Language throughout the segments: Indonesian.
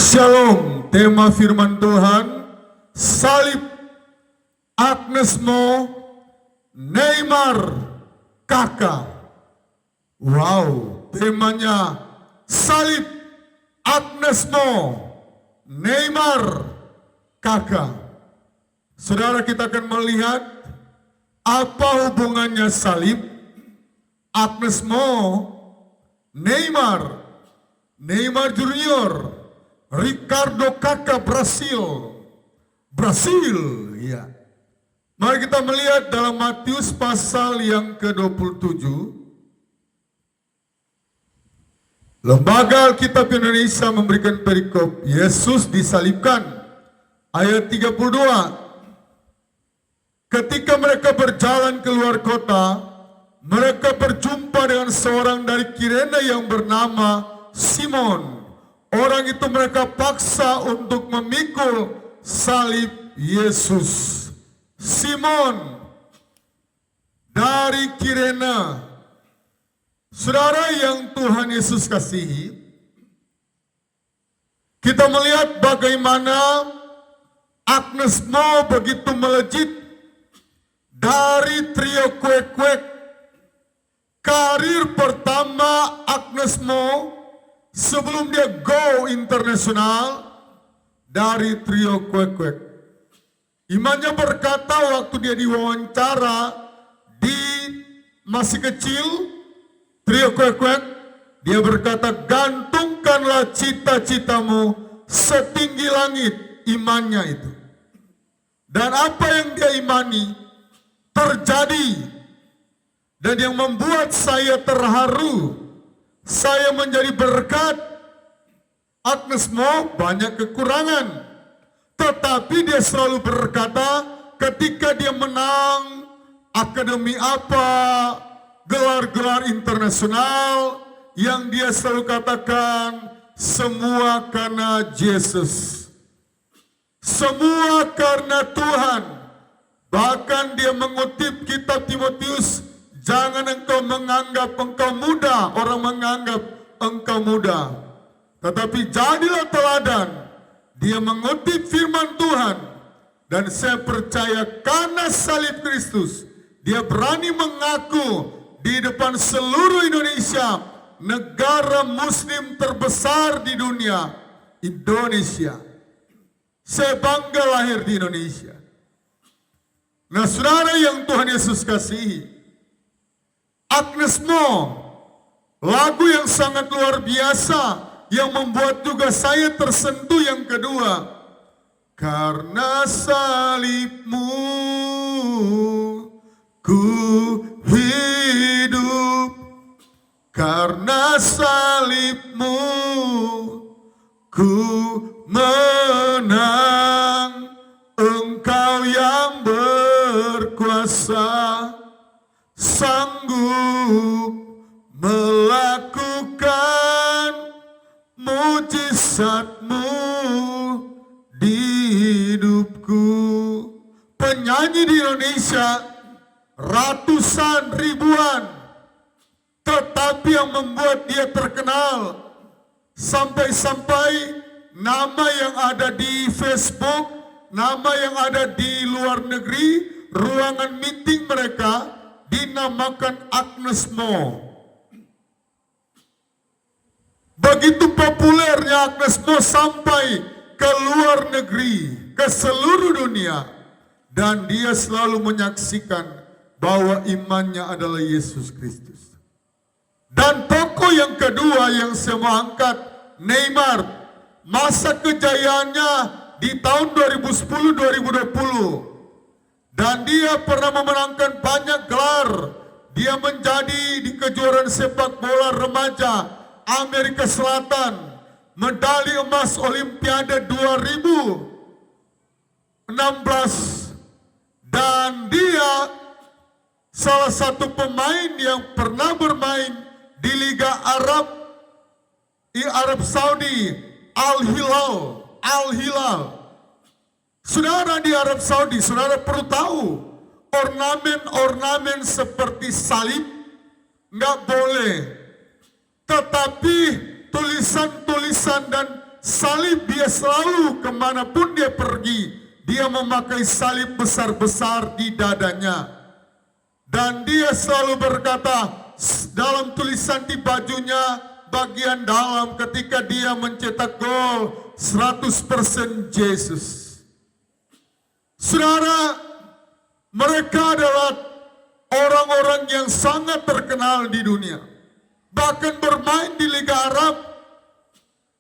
Shalom, tema firman Tuhan, salib, Agnes Mo, Neymar, kakak. Wow, temanya salib, Agnes Mo, Neymar, kakak. Saudara, kita akan melihat apa hubungannya salib, Agnes Mo, Neymar Junior, Ricardo kakak Brasil, ya. Mari kita melihat dalam Matius pasal yang ke-27. Lembaga Alkitab Indonesia memberikan perikop Yesus disalibkan. Ayat 32. Ketika mereka berjalan keluar kota, mereka berjumpa dengan seorang dari Kirene yang bernama Simon. Orang itu mereka paksa untuk memikul salib Yesus. Simon dari Kirene. Saudara yang Tuhan Yesus kasihi, kita melihat bagaimana Agnes Mo begitu melejit dari trio Kwek-Kwek. Karir pertama Agnes Mo sebelum dia go internasional dari trio Kwek-Kwek. Imannya berkata waktu dia diwawancara di masih kecil, trio Kwek-Kwek, dia berkata, gantungkanlah cita-citamu setinggi langit, imannya itu. Dan apa yang dia imani terjadi. Dan yang membuat saya terharu, saya menjadi berkat. Agnes Mo banyak kekurangan, tetapi dia selalu berkata ketika dia menang akademi apa, gelar-gelar internasional, yang dia selalu katakan, semua karena Yesus, semua karena Tuhan. Bahkan dia mengutip kitab Timotius, jangan engkau menganggap engkau muda, orang menganggap engkau muda, tetapi jadilah teladan. Dia mengutip firman Tuhan, dan saya percaya karena salib Kristus, dia berani mengaku di depan seluruh Indonesia, negara muslim terbesar di dunia, Indonesia. Saya bangga lahir di Indonesia. Nah, saudara yang Tuhan Yesus kasihi, Agnes Mo, lagu yang sangat luar biasa yang membuat juga saya tersentuh yang kedua. Karena salibmu ku hidup, karena salibmu ku menang, engkau yang berkuasa sanggup melakukan mujizatmu di hidupku. Penyanyi di Indonesia ratusan ribuan, tetapi yang membuat dia terkenal sampai-sampai nama yang ada di Facebook, nama yang ada di luar negeri, ruangan meeting mereka dinamakan Agnes Mo. Begitu populernya Agnes Mo sampai ke luar negeri, ke seluruh dunia, dan dia selalu menyaksikan bahwa imannya adalah Yesus Kristus. Dan tokoh yang kedua yang saya mau angkat, Neymar, masa kejayaannya di tahun 2010-2020. Dan dia pernah memenangkan banyak gelar. Dia menjadi di kejuaraan sepak bola remaja Amerika Selatan, medali emas Olimpiade 2016. Dan dia salah satu pemain yang pernah bermain di Liga Arab Saudi, Al Hilal. Saudara, di Arab Saudi, saudara perlu tahu, ornamen-ornamen seperti salib nggak boleh. Tetapi tulisan-tulisan dan salib dia selalu kemanapun dia pergi. Dia memakai salib besar-besar di dadanya. Dan dia selalu berkata dalam tulisan di bajunya bagian dalam ketika dia mencetak gol 100% Yesus. Saudara, mereka adalah orang-orang yang sangat terkenal di dunia. Bahkan bermain di Liga Arab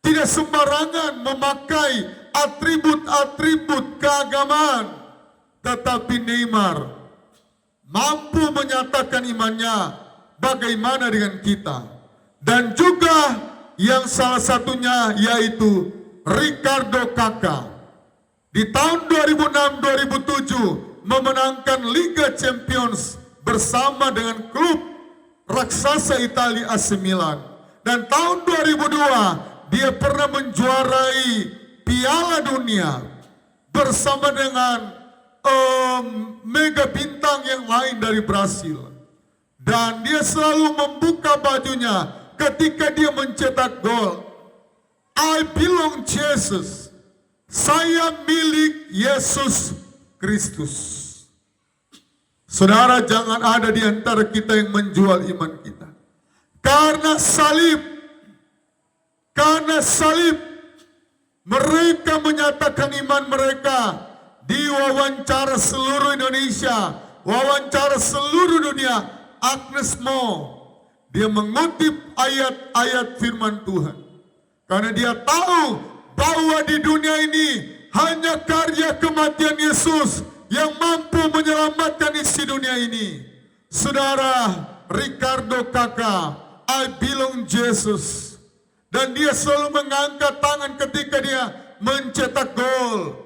tidak sembarangan memakai atribut-atribut keagamaan. Tetapi Neymar mampu menyatakan imannya. Bagaimana dengan kita? Dan juga yang salah satunya yaitu Ricardo Kakak. Di tahun 2006-2007 memenangkan Liga Champions bersama dengan klub raksasa Italia AC Milan. Dan tahun 2002 dia pernah menjuarai Piala Dunia bersama dengan mega bintang yang lain dari Brasil. Dan dia selalu membuka bajunya ketika dia mencetak gol. I belong Jesus. Saya milik Yesus Kristus. Saudara, jangan ada di antara kita yang menjual iman kita. Karena salib, mereka menyatakan iman mereka di wawancara seluruh Indonesia, wawancara seluruh dunia. Agnes Mo, dia mengutip ayat-ayat firman Tuhan. Karena dia tahu bahwa di dunia ini hanya karya kematian Yesus yang mampu menyelamatkan isi dunia ini. Saudara, Ricardo Kakak, I belong Jesus. Dan dia selalu mengangkat tangan ketika dia mencetak gol.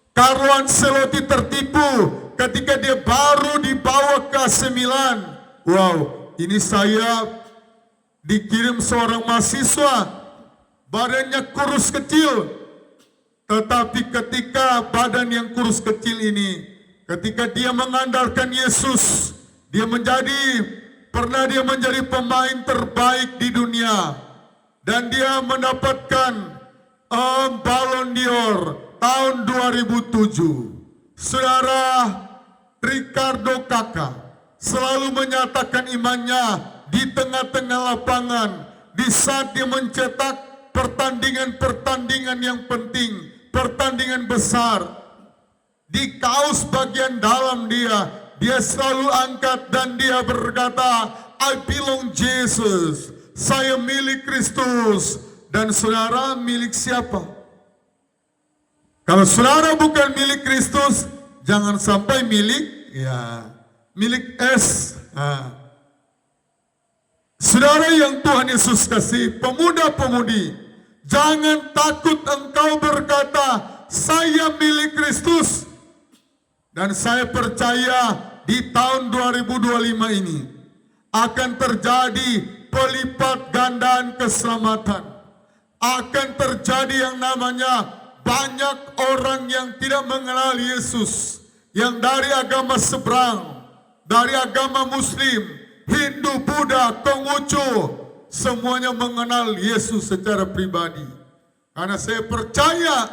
Carlo Ancelotti tertipu ketika dia baru dibawa ke AC Milan. Wow, ini saya dikirim seorang mahasiswa, badannya kurus kecil. Tetapi ketika badan yang kurus kecil ini, ketika dia mengandalkan Yesus, pernah dia menjadi pemain terbaik di dunia. Dan dia mendapatkan Ballon d'Or tahun 2007. Saudara, Ricardo Kakak selalu menyatakan imannya di tengah-tengah lapangan, di saat dia mencetak pertandingan-pertandingan yang penting, pertandingan besar. Di kaos bagian dalam dia selalu angkat dan dia berkata, I belong Jesus, saya milik Kristus. Dan saudara milik siapa? Kalau saudara bukan milik Kristus, jangan sampai milik milik S. Saudara yang Tuhan Yesus kasih, pemuda-pemudi, jangan takut engkau berkata, saya milik Kristus. Dan saya percaya di tahun 2025 ini akan terjadi pelipat gandaan keselamatan. Akan terjadi yang namanya banyak orang yang tidak mengenal Yesus, yang dari agama seberang, dari agama Muslim, Hindu, Buddha, Konghucu, semuanya mengenal Yesus secara pribadi. Karena saya percaya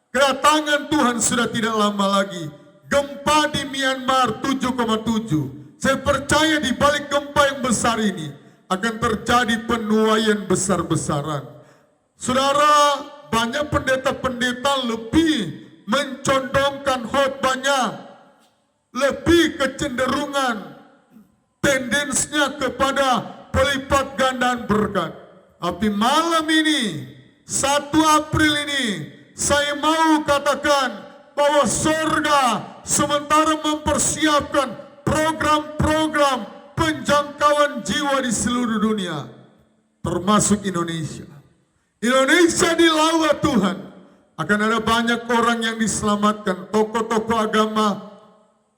kedatangan Tuhan sudah tidak lama lagi. Gempa di Myanmar 7,7. Saya percaya di balik gempa yang besar ini akan terjadi penuaian besar-besaran. Saudara, banyak pendeta-pendeta lebih mencondongkan khotbahnya, lebih kecenderungan tendensinya kepada pelipat gandaan berkat. Tapi malam ini, 1 April ini, saya mau katakan bahwa surga sementara mempersiapkan program-program penjangkauan jiwa di seluruh dunia, termasuk Indonesia. Indonesia dilawa Tuhan. Akan ada banyak orang yang diselamatkan, tokoh-tokoh agama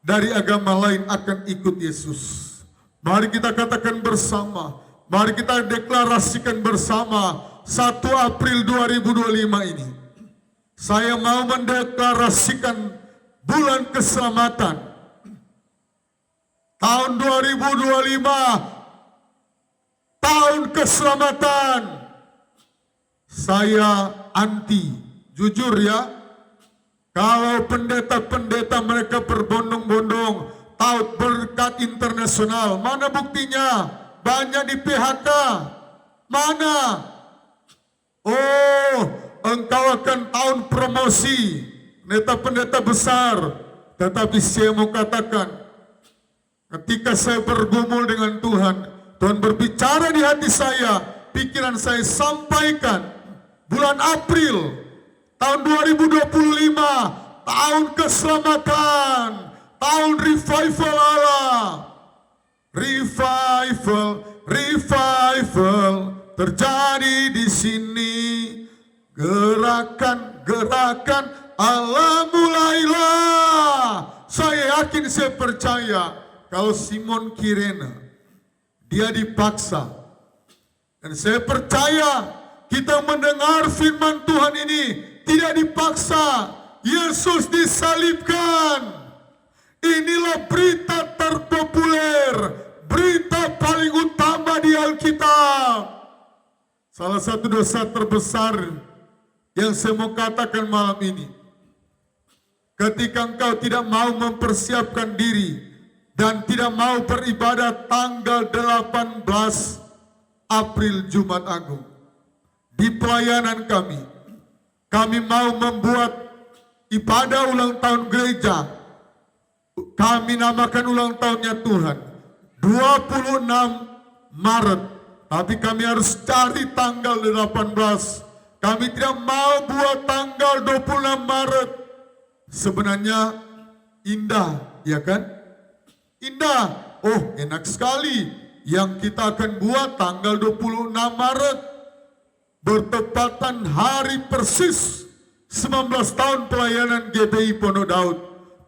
dari agama lain akan ikut Yesus. Mari kita katakan bersama, mari kita deklarasikan bersama 1 April 2025 ini. Saya mau mendeklarasikan bulan keselamatan. Tahun 2025, tahun keselamatan. Saya anti. Jujur ya, kalau pendeta-pendeta mereka berbondong-bondong taut berkat internasional, mana buktinya? Banyak di PHK. Mana? Oh, engkau akan tahun promosi pendeta-pendeta besar. Tetapi saya mau katakan, ketika saya bergumul dengan Tuhan, Tuhan berbicara di hati saya, pikiran saya sampaikan. Bulan April tahun 2025, tahun keselamatan, tahun revival Allah. Revival terjadi di sini. Gerakan Allah mulailah. Saya yakin, saya percaya kalau Simon Kirena dia dipaksa, dan saya percaya kita mendengar firman Tuhan ini tidak dipaksa. Yesus disalibkan. Inilah berita terpopuler, berita paling utama di Alkitab. Salah satu dosa terbesar yang saya mau katakan malam ini, ketika engkau tidak mau mempersiapkan diri dan tidak mau beribadah tanggal 18 April Jumat Agung. Di pelayanan kami mau membuat ibadah ulang tahun gereja. Kami namakan ulang tahunnya Tuhan 26 Maret. Tapi kami harus cari tanggal 18. Kami tidak mau buat tanggal 26 Maret. Sebenarnya indah, ya kan? Indah. Oh, enak sekali. Yang kita akan buat tanggal 26 Maret. Bertepatan hari persis 19 tahun pelayanan GBI Pondok Daud.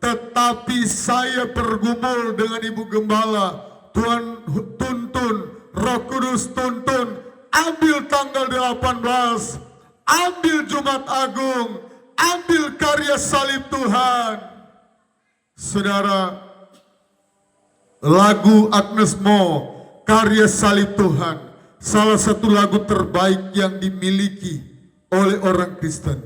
Tetapi saya bergumul dengan Ibu Gembala. Tuhan tuntun, Roh Kudus tuntun. Ambil tanggal 18. Ambil Jumat Agung. Ambil karya salib Tuhan. Saudara, lagu Agnes Mo, karya salib Tuhan, salah satu lagu terbaik yang dimiliki oleh orang Kristen.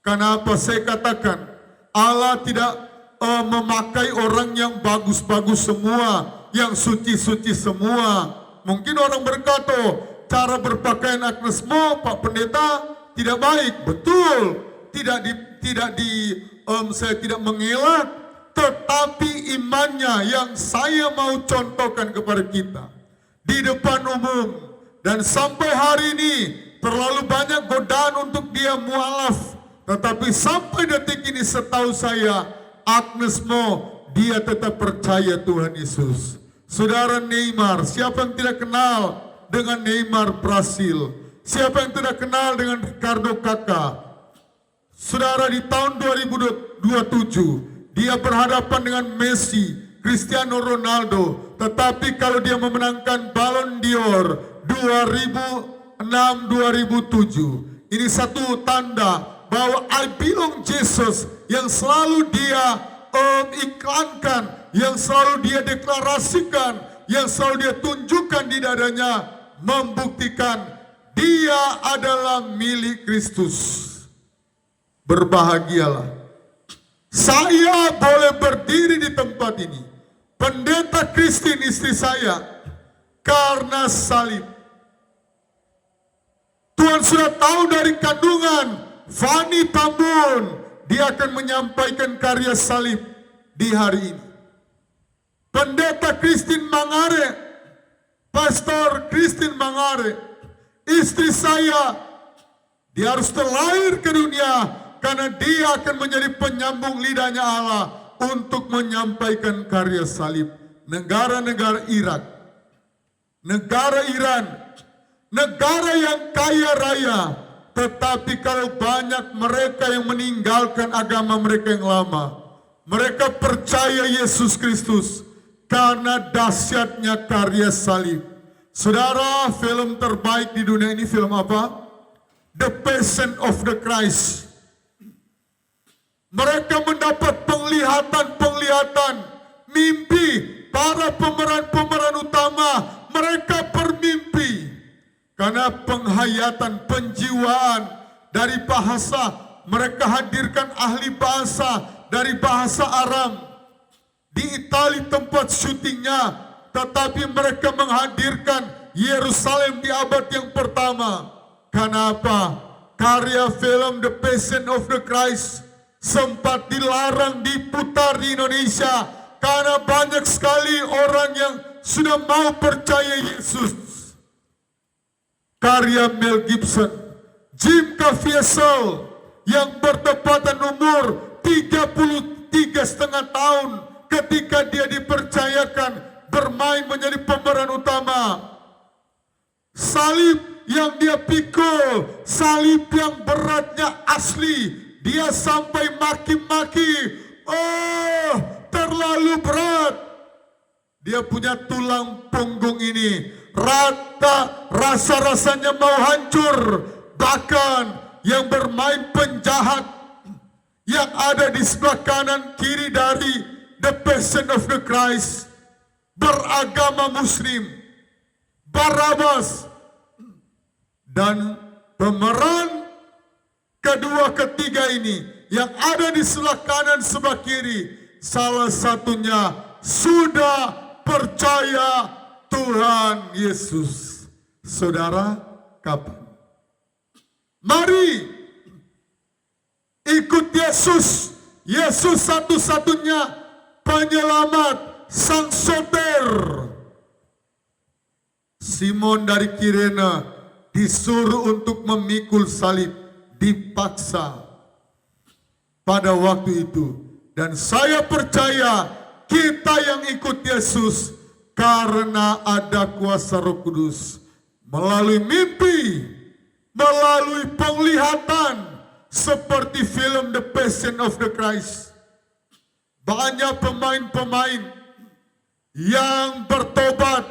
Kenapa saya katakan Allah tidak memakai orang yang bagus-bagus semua, yang suci-suci semua. Mungkin orang berkata, cara berpakaian Agnes Mo, Pak Pendeta, tidak baik. Betul, saya tidak mengelak, tetapi imannya yang saya mau contohkan kepada kita di depan umum. Dan sampai hari ini terlalu banyak godaan untuk dia mualaf. Tetapi sampai detik ini setahu saya, Agnes Mo, dia tetap percaya Tuhan Yesus. Saudara Neymar, siapa yang tidak kenal dengan Neymar Brasil? Siapa yang tidak kenal dengan Ricardo Kakak? Saudara, di tahun 2027, dia berhadapan dengan Messi, Cristiano Ronaldo. Tetapi kalau dia memenangkan Ballon d'Or 2006-2007, ini satu tanda bahwa I belong Jesus yang selalu dia iklankan, yang selalu dia deklarasikan, yang selalu dia tunjukkan di dadanya, membuktikan dia adalah milik Kristus. Berbahagialah. Saya boleh berdiri di tempat ini, pendeta Kristin istri saya, karena salib. Tuhan sudah tahu dari kandungan Fani Tambun, dia akan menyampaikan karya salib di hari ini. Pendeta Kristin Mangare, Pastor Kristin Mangare, istri saya, dia harus terlahir ke dunia karena dia akan menjadi penyambung lidahnya Allah untuk menyampaikan karya salib. Negara-negara Irak, negara Iran, negara yang kaya raya, tetapi kalau banyak mereka yang meninggalkan agama mereka yang lama, mereka percaya Yesus Kristus karena dahsyatnya karya salib. Saudara, film terbaik di dunia ini film apa? The Passion of the Christ. Mereka mendapat penglihatan, mimpi. Para pemeran-pemeran utama, mereka bermimpi. Karena penghayatan, penjiwaan dari bahasa, mereka hadirkan ahli bahasa dari bahasa Aram. Di Italia tempat syutingnya, tetapi mereka menghadirkan Yerusalem di abad yang pertama. Kenapa? Karya film The Passion of the Christ sempat dilarang diputar di Indonesia karena banyak sekali orang yang sudah mau percaya Yesus. Karya Mel Gibson, Jim Caviezel yang bertepatan umur 33,5 tahun ketika dia dipercayakan bermain menjadi pemeran utama. Salib yang dia pikul, salib yang beratnya asli, dia sampai maki-maki, oh terlalu berat. Dia punya tulang punggung ini rata, rasa-rasanya mau hancur. Bahkan yang bermain penjahat yang ada di sebelah kanan kiri dari The Passion of the Christ beragama Muslim, Barabas. Dan pemeran kedua ketiga ini yang ada di sebelah kanan sebelah kiri, salah satunya sudah percaya Tuhan Yesus. Saudara, kapan? Mari ikut Yesus. Yesus satu-satunya penyelamat, sang soter. Simon dari Kirene disuruh untuk memikul salib, dipaksa pada waktu itu. Dan saya percaya kita yang ikut Yesus karena ada kuasa Roh Kudus melalui mimpi, melalui penglihatan seperti film The Passion of the Christ. Banyak pemain-pemain yang bertobat,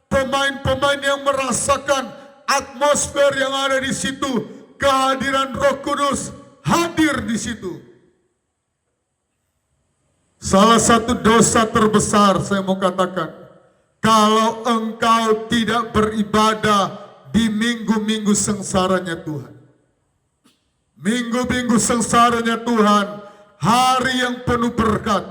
pemain-pemain yang merasakan atmosfer yang ada di situ, kehadiran Roh Kudus hadir di situ. Salah satu dosa terbesar saya mau katakan, kalau engkau tidak beribadah di minggu-minggu sengsaranya Tuhan. Minggu-minggu sengsaranya Tuhan, hari yang penuh berkat,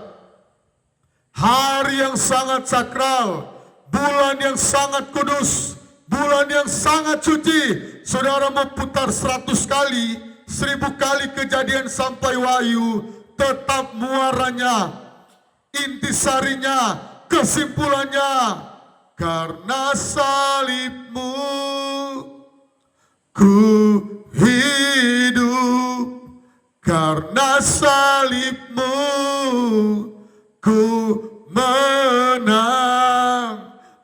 hari yang sangat sakral, bulan yang sangat kudus, bulan yang sangat suci. Saudara mau putar 100 kali, 1000 kali Kejadian sampai Wahyu, tetap muaranya, intisarinya, kesimpulannya, karena salibmu ku hidup, karena salibmu ku menang.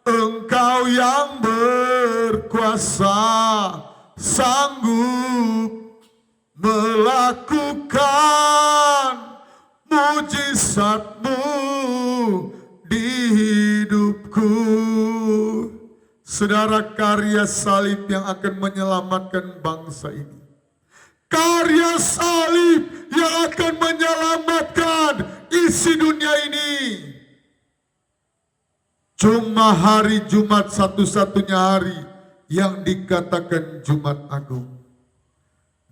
Engkau yang berkuasa, sanggup melakukan mujizatmu di hidupku. Saudara, karya salib yang akan menyelamatkan bangsa ini, karya salib yang akan menyelamatkan isi dunia ini. Cuma hari Jumat satu-satunya hari yang dikatakan Jumat Agung.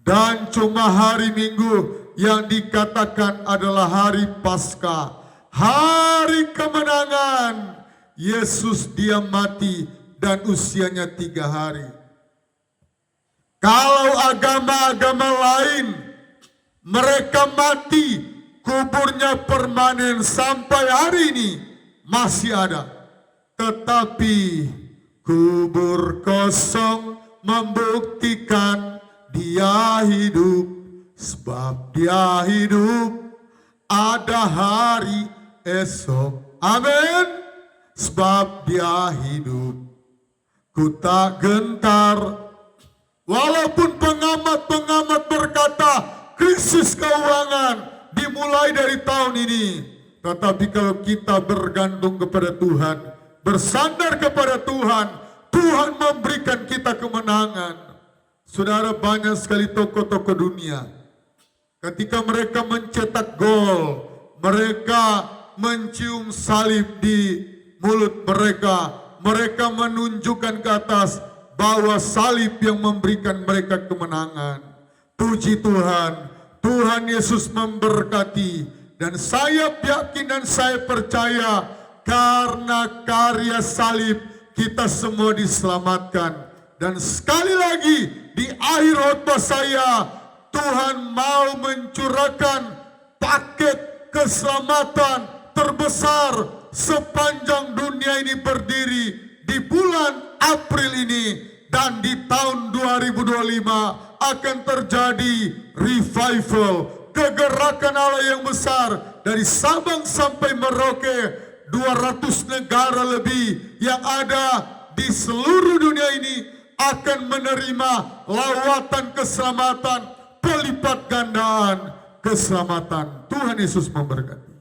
Dan cuma hari Minggu yang dikatakan adalah hari Paskah, hari kemenangan. Yesus dia mati dan usianya 3 hari. Kalau agama-agama lain mereka mati, kuburnya permanen sampai hari ini masih ada. Tetapi kubur kosong membuktikan dia hidup. Sebab dia hidup, ada hari esok. Amin. Sebab dia hidup, ku tak gentar. Walaupun pengamat-pengamat berkata krisis keuangan dimulai dari tahun ini, tetapi kalau kita bergantung kepada Tuhan, bersandar kepada Tuhan, Tuhan memberikan kita kemenangan. Saudara, banyak sekali tokoh-tokoh dunia, ketika mereka mencetak gol, mereka mencium salib di mulut mereka. Mereka menunjukkan ke atas bahwa salib yang memberikan mereka kemenangan. Puji Tuhan, Tuhan Yesus memberkati. Dan saya yakin dan saya percaya karena karya salib kita semua diselamatkan. Dan sekali lagi di akhir khotbah saya, Tuhan mau mencurahkan paket keselamatan terbesar sepanjang dunia ini berdiri di bulan April ini. Dan di tahun 2025 akan terjadi revival, kegerakan Allah yang besar dari Sabang sampai Merauke, 200 negara lebih yang ada di seluruh dunia ini akan menerima lawatan keselamatan, pelipat gandaan keselamatan. Tuhan Yesus memberkati.